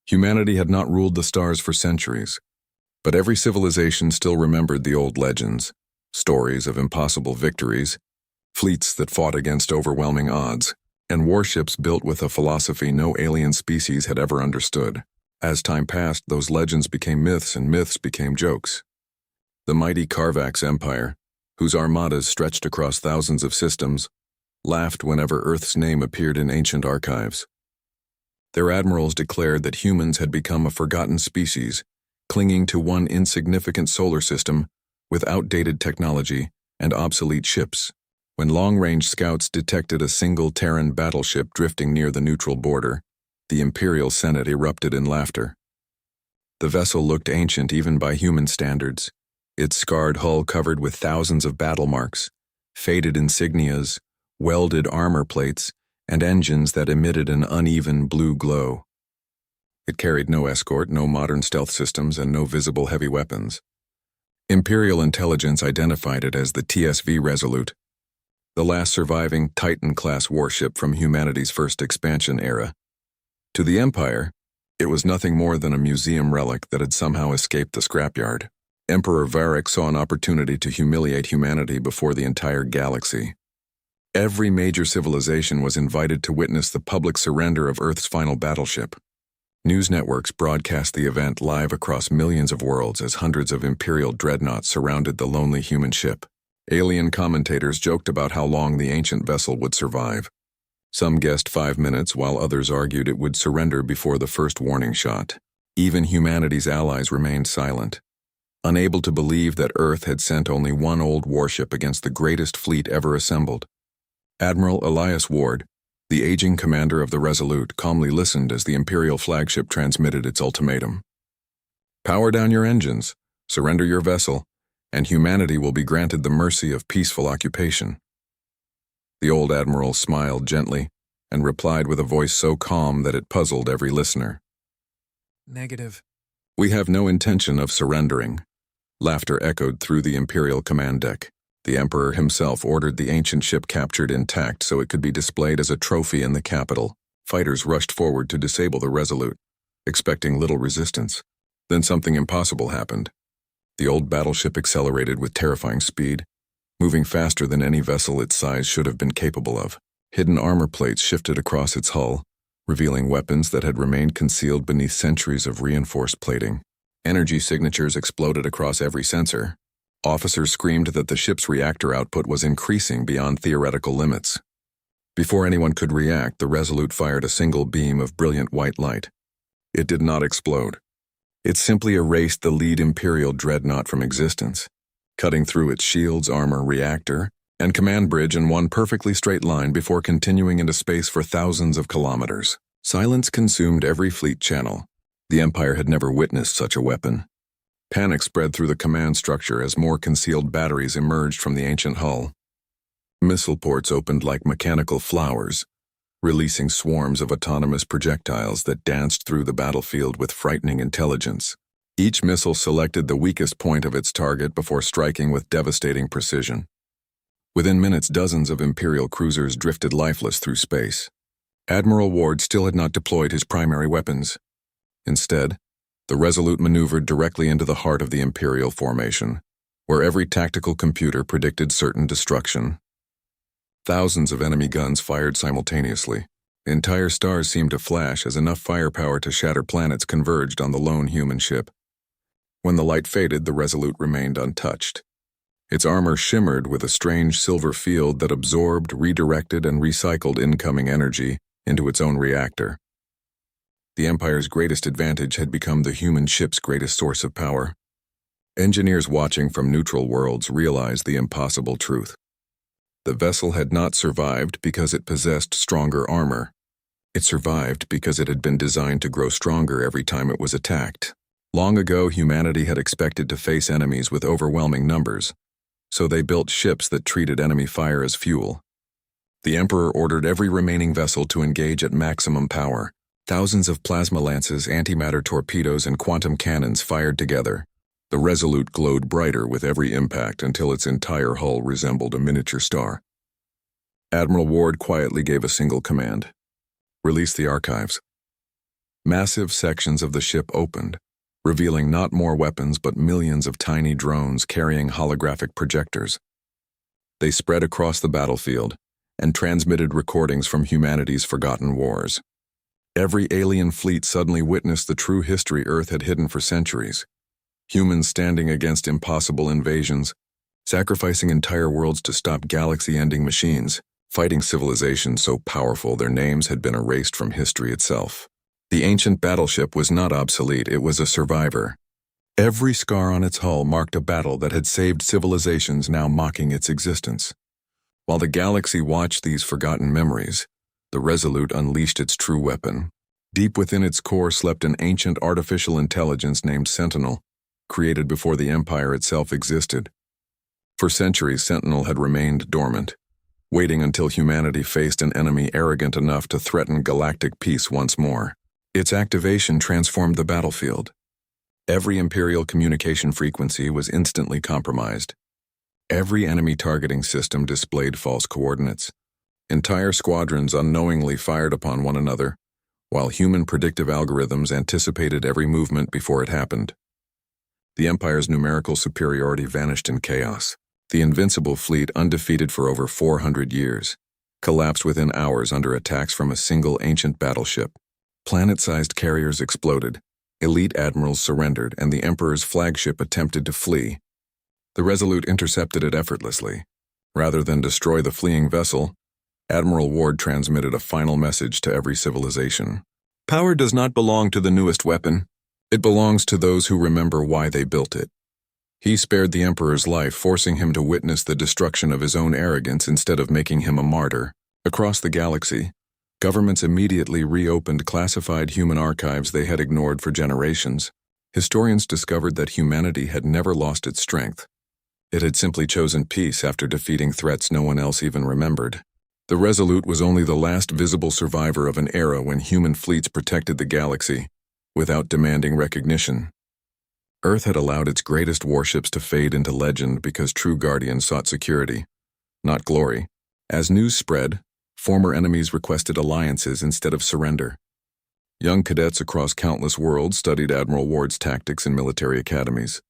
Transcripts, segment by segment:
Humanity had not ruled the stars for centuries, but every civilization still remembered the old legends, stories of impossible victories, fleets that fought against overwhelming odds, and warships built with a philosophy no alien species had ever understood. As time passed, those legends became myths and myths became jokes. The mighty Kharvax Empire, whose armadas stretched across thousands of systems, laughed whenever Earth's name appeared in ancient archives. Their admirals declared that humans had become a forgotten species, clinging to one insignificant solar system with outdated technology and obsolete ships. When long-range scouts detected a single Terran battleship drifting near the neutral border, the Imperial Senate erupted in laughter. The vessel looked ancient even by human standards, its scarred hull covered with thousands of battle marks, faded insignias, welded armor plates, and engines that emitted an uneven blue glow. It carried no escort, no modern stealth systems, and no visible heavy weapons. Imperial intelligence identified it as the TSV Resolute, the last surviving Titan-class warship from humanity's first expansion era. To the Empire, it was nothing more than a museum relic that had somehow escaped the scrapyard. Emperor Varric saw an opportunity to humiliate humanity before the entire galaxy. Every major civilization was invited to witness the public surrender of Earth's final battleship. News networks broadcast the event live across millions of worlds as hundreds of Imperial dreadnoughts surrounded the lonely human ship. Alien commentators joked about how long the ancient vessel would survive. Some guessed 5 minutes, while others argued it would surrender before the first warning shot. Even humanity's allies remained silent, unable to believe that Earth had sent only one old warship against the greatest fleet ever assembled. Admiral Elias Ward, the aging commander of the Resolute, calmly listened as the Imperial flagship transmitted its ultimatum. Power down your engines, surrender your vessel, and humanity will be granted the mercy of peaceful occupation. The old admiral smiled gently and replied with a voice so calm that it puzzled every listener. Negative. We have no intention of surrendering. Laughter echoed through the Imperial command deck. The Emperor himself ordered the ancient ship captured intact so it could be displayed as a trophy in the capital. Fighters rushed forward to disable the Resolute, expecting little resistance. Then something impossible happened. The old battleship accelerated with terrifying speed, moving faster than any vessel its size should have been capable of. Hidden armor plates shifted across its hull, revealing weapons that had remained concealed beneath centuries of reinforced plating. Energy signatures exploded across every sensor. Officers screamed that the ship's reactor output was increasing beyond theoretical limits. Before anyone could react, the Resolute fired a single beam of brilliant white light. It did not explode. It simply erased the lead Imperial dreadnought from existence, cutting through its shields, armor, reactor, and command bridge in one perfectly straight line before continuing into space for thousands of kilometers. Silence consumed every fleet channel. The Empire had never witnessed such a weapon. Panic spread through the command structure as more concealed batteries emerged from the ancient hull. Missile ports opened like mechanical flowers, releasing swarms of autonomous projectiles that danced through the battlefield with frightening intelligence. Each missile selected the weakest point of its target before striking with devastating precision. Within minutes, dozens of Imperial cruisers drifted lifeless through space. Admiral Ward still had not deployed his primary weapons. Instead, the Resolute maneuvered directly into the heart of the Imperial formation, where every tactical computer predicted certain destruction. Thousands of enemy guns fired simultaneously. Entire stars seemed to flash as enough firepower to shatter planets converged on the lone human ship. When the light faded, the Resolute remained untouched. Its armor shimmered with a strange silver field that absorbed, redirected, and recycled incoming energy into its own reactor. The Empire's greatest advantage had become the human ship's greatest source of power. Engineers watching from neutral worlds realized the impossible truth. The vessel had not survived because it possessed stronger armor. It survived because it had been designed to grow stronger every time it was attacked. Long ago, humanity had expected to face enemies with overwhelming numbers, so they built ships that treated enemy fire as fuel. The Emperor ordered every remaining vessel to engage at maximum power. Thousands of plasma lances, antimatter torpedoes, and quantum cannons fired together. The Resolute glowed brighter with every impact until its entire hull resembled a miniature star. Admiral Ward quietly gave a single command: release the archives. Massive sections of the ship opened, revealing not more weapons but millions of tiny drones carrying holographic projectors. They spread across the battlefield and transmitted recordings from humanity's forgotten wars. Every alien fleet suddenly witnessed the true history Earth had hidden for centuries. Humans standing against impossible invasions, sacrificing entire worlds to stop galaxy-ending machines, fighting civilizations so powerful their names had been erased from history itself. The ancient battleship was not obsolete, it was a survivor. Every scar on its hull marked a battle that had saved civilizations now mocking its existence. While the galaxy watched these forgotten memories, the Resolute unleashed its true weapon. Deep within its core slept an ancient artificial intelligence named Sentinel, created before the Empire itself existed. For centuries, Sentinel had remained dormant, waiting until humanity faced an enemy arrogant enough to threaten galactic peace once more. Its activation transformed the battlefield. Every Imperial communication frequency was instantly compromised. Every enemy targeting system displayed false coordinates. Entire squadrons unknowingly fired upon one another, while human predictive algorithms anticipated every movement before it happened. The Empire's numerical superiority vanished in chaos. The Invincible fleet, undefeated for over 400 years, collapsed within hours under attacks from a single ancient battleship. Planet-sized carriers exploded, elite admirals surrendered, and the Emperor's flagship attempted to flee. The Resolute intercepted it effortlessly. Rather than destroy the fleeing vessel, Admiral Ward transmitted a final message to every civilization. Power does not belong to the newest weapon. It belongs to those who remember why they built it. He spared the Emperor's life, forcing him to witness the destruction of his own arrogance instead of making him a martyr. Across the galaxy, governments immediately reopened classified human archives they had ignored for generations. Historians discovered that humanity had never lost its strength. It had simply chosen peace after defeating threats no one else even remembered. The Resolute was only the last visible survivor of an era when human fleets protected the galaxy, without demanding recognition. Earth had allowed its greatest warships to fade into legend because true guardians sought security, not glory. As news spread, former enemies requested alliances instead of surrender. Young cadets across countless worlds studied Admiral Ward's tactics in military academies.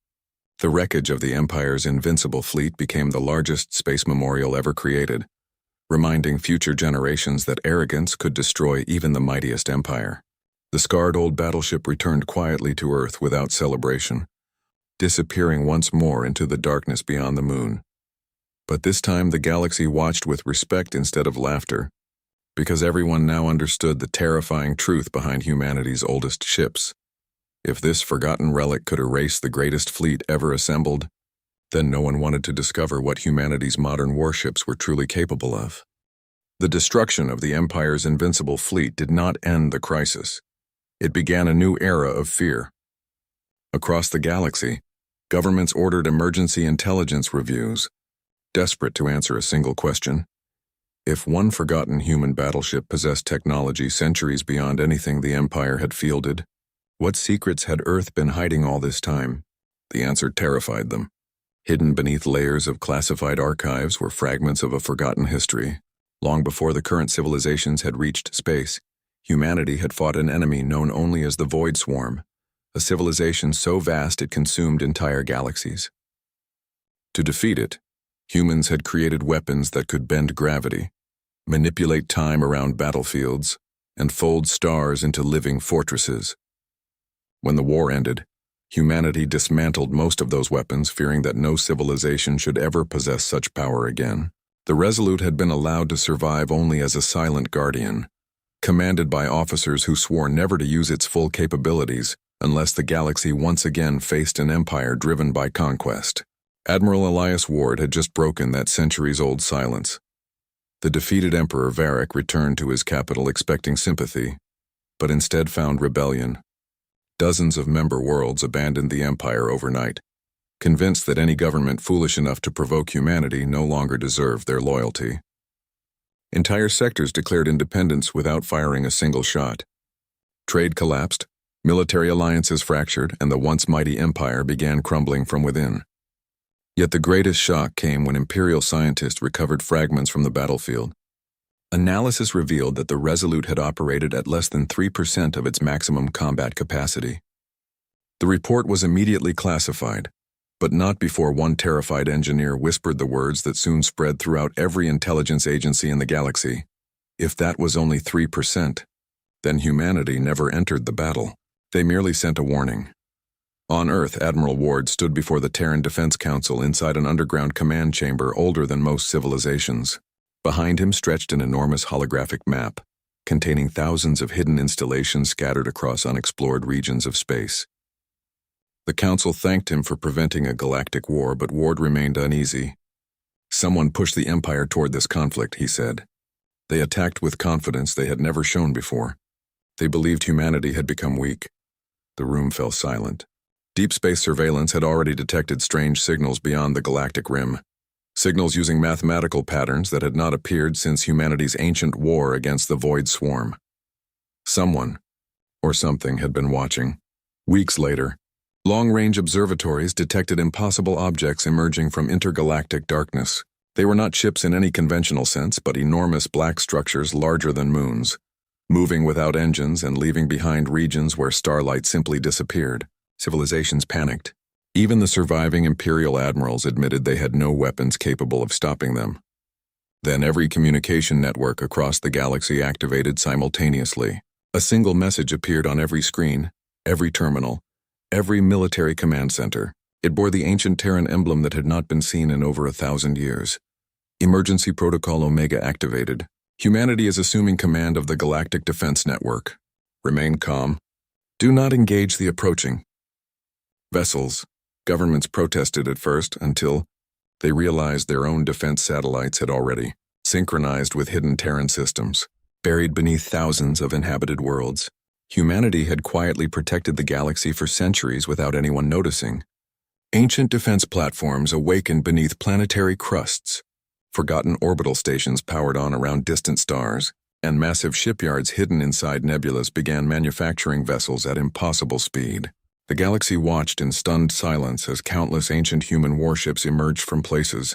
The wreckage of the Empire's Invincible fleet became the largest space memorial ever created, reminding future generations that arrogance could destroy even the mightiest empire. The scarred old battleship returned quietly to Earth without celebration, disappearing once more into the darkness beyond the moon. But this time the galaxy watched with respect instead of laughter, because everyone now understood the terrifying truth behind humanity's oldest ships. If this forgotten relic could erase the greatest fleet ever assembled, then no one wanted to discover what humanity's modern warships were truly capable of. The destruction of the Empire's Invincible fleet did not end the crisis. It began a new era of fear. Across the galaxy, governments ordered emergency intelligence reviews, desperate to answer a single question. If one forgotten human battleship possessed technology centuries beyond anything the Empire had fielded, what secrets had Earth been hiding all this time? The answer terrified them. Hidden beneath layers of classified archives were fragments of a forgotten history. Long before the current civilizations had reached space, humanity had fought an enemy known only as the Void Swarm, a civilization so vast it consumed entire galaxies. To defeat it, humans had created weapons that could bend gravity, manipulate time around battlefields, and fold stars into living fortresses. When the war ended, humanity dismantled most of those weapons, fearing that no civilization should ever possess such power again. The Resolute had been allowed to survive only as a silent guardian, commanded by officers who swore never to use its full capabilities unless the galaxy once again faced an empire driven by conquest. Admiral Elias Ward had just broken that centuries-old silence. The defeated Emperor Varric returned to his capital expecting sympathy, but instead found rebellion. Dozens of member worlds abandoned the Empire overnight, convinced that any government foolish enough to provoke humanity no longer deserved their loyalty. Entire sectors declared independence without firing a single shot. Trade collapsed, military alliances fractured, and the once mighty empire began crumbling from within. Yet the greatest shock came when Imperial scientists recovered fragments from the battlefield. Analysis revealed that the Resolute had operated at less than 3% of its maximum combat capacity. The report was immediately classified, but not before one terrified engineer whispered the words that soon spread throughout every intelligence agency in the galaxy. If that was only 3%, then humanity never entered the battle. They merely sent a warning. On Earth, Admiral Ward stood before the Terran Defense Council inside an underground command chamber older than most civilizations. Behind him stretched an enormous holographic map, containing thousands of hidden installations scattered across unexplored regions of space. The Council thanked him for preventing a galactic war, but Ward remained uneasy. Someone pushed the Empire toward this conflict, he said. They attacked with confidence they had never shown before. They believed humanity had become weak. The room fell silent. Deep space surveillance had already detected strange signals beyond the galactic rim. Signals using mathematical patterns that had not appeared since humanity's ancient war against the Void Swarm. Someone, or something, had been watching. Weeks later, long-range observatories detected impossible objects emerging from intergalactic darkness. They were not ships in any conventional sense, but enormous black structures larger than moons, moving without engines and leaving behind regions where starlight simply disappeared. Civilizations panicked. Even the surviving Imperial admirals admitted they had no weapons capable of stopping them. Then every communication network across the galaxy activated simultaneously. A single message appeared on every screen, every terminal, every military command center. It bore the ancient Terran emblem that had not been seen in over 1,000 years. Emergency Protocol Omega activated. Humanity is assuming command of the Galactic Defense Network. Remain calm. Do not engage the approaching vessels. Governments protested at first until they realized their own defense satellites had already synchronized with hidden Terran systems, buried beneath thousands of inhabited worlds. Humanity had quietly protected the galaxy for centuries without anyone noticing. Ancient defense platforms awakened beneath planetary crusts, forgotten orbital stations powered on around distant stars, and massive shipyards hidden inside nebulas began manufacturing vessels at impossible speed. The galaxy watched in stunned silence as countless ancient human warships emerged from places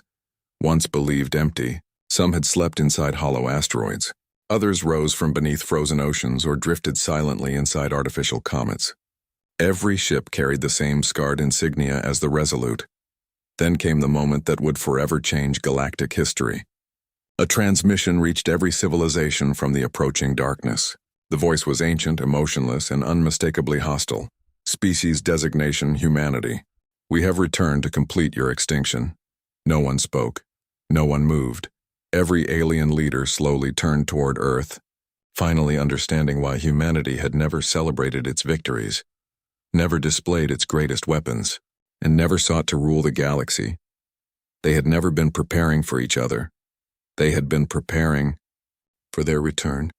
once believed empty. Some had slept inside hollow asteroids. Others rose from beneath frozen oceans or drifted silently inside artificial comets. Every ship carried the same scarred insignia as the Resolute. Then came the moment that would forever change galactic history. A transmission reached every civilization from the approaching darkness. The voice was ancient, emotionless, and unmistakably hostile. Species designation humanity. We have returned to complete your extinction. No one spoke. No one moved. Every alien leader slowly turned toward Earth, finally understanding why humanity had never celebrated its victories, never displayed its greatest weapons, and never sought to rule the galaxy. They had never been preparing for each other. They had been preparing for their return.